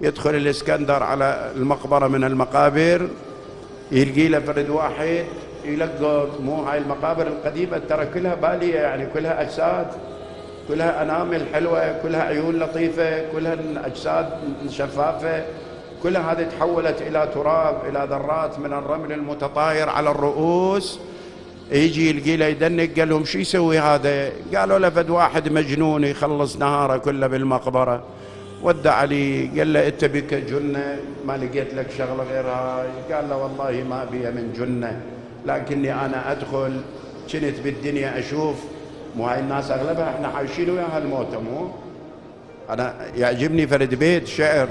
يدخل الإسكندر على المقبرة من المقابر، يلقي له فرد واحد يلقط. مو هاي المقابر القديمة ترى كلها بالية، يعني كلها أجساد، كلها أنامل حلوة، كلها عيون لطيفة، كلها أجساد شفافة، كلها هذه تحولت إلى تراب، إلى ذرات من الرمل المتطاير على الرؤوس. يجي يلقي له يدنق، قال لهم شو يسوي هذا؟ قالوا له فد واحد مجنون يخلص نهاره كله بالمقبرة. ودع علي قال له انت بك جنة؟ ما لقيت لك شغلة غير هاي؟ قال له والله ما بي من جنة، لكني انا ادخل كنت بالدنيا اشوف. مو هاي الناس اغلبها احنا عايشين وياها الموتى. مو انا يعجبني فرد بيت شعر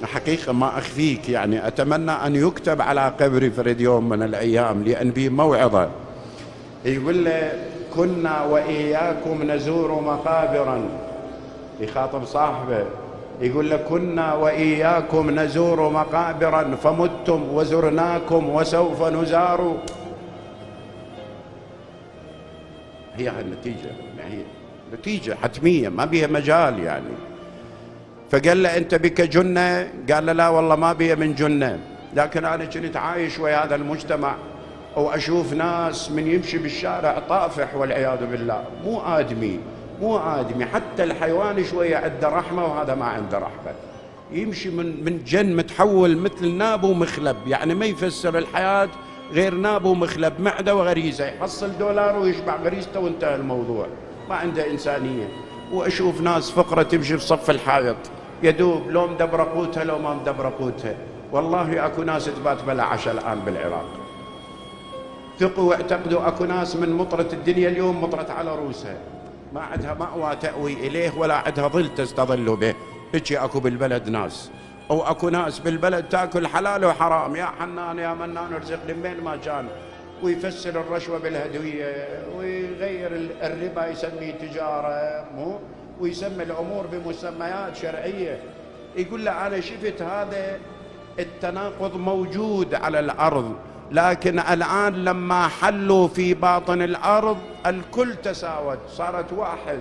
حقيقة ما أخفيك، يعني أتمنى أن يكتب على قبري فرد يوم من الأيام، لأن به موعظة. يقول له كنا وإياكم نزور مقابرا، يخاطب صاحبه، يقول له كنا وإياكم نزور مقابرا فمتم وزرناكم وسوف نزار. هي النتيجة، هي نتيجة حتمية ما بيها مجال يعني. فقال له أنت بك جنة؟ قال له لا والله ما بي من جنة، لكن أنا كنت عايش ويا هذا المجتمع وأشوف ناس من يمشي بالشارع طافح والعياذ بالله، مو آدمي، مو آدمي. حتى الحيوان شوية عنده رحمة وهذا ما عنده رحمة، يمشي من جن متحول مثل ناب ومخلب، يعني ما يفسر الحياة غير ناب ومخلب، معدة وغريزة، يحصل دولار ويشبع غريزته وانتهى الموضوع، ما عنده إنسانية. وأشوف ناس فقرة تمشي في صف الحائط يدوب، لو مدبر قوتها لو ما مدبر قوتها. والله أكو ناس تبات بلا عشاء الآن بالعراق، ثقوا واعتقدوا أكو ناس من مطرة الدنيا اليوم مطرت على روسها، ما عندها مأوى تأوي إليه ولا عندها ظل تستظل به. هيجي أكو بالبلد ناس، أو أكو ناس بالبلد تاكل حلال وحرام، يا حنان يا منان ارزقني من ما كان، ويفسر الرشوة بالهدوية، ويغير الربا يسميه تجارة، مو ويسمي الأمور بمسميات شرعية. يقول له أنا شفت هذا التناقض موجود على الأرض، لكن الآن لما حلوا في باطن الأرض الكل تساوت، صارت واحد،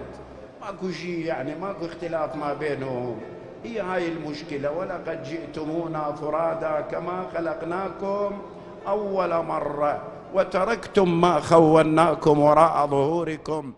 ماكو شيء يعني، ماكو اختلاف ما بينهم. هي هاي المشكلة. ولقد جئتمونا فرادا كما خلقناكم أول مرة وتركتم ما خولناكم وراء ظهوركم.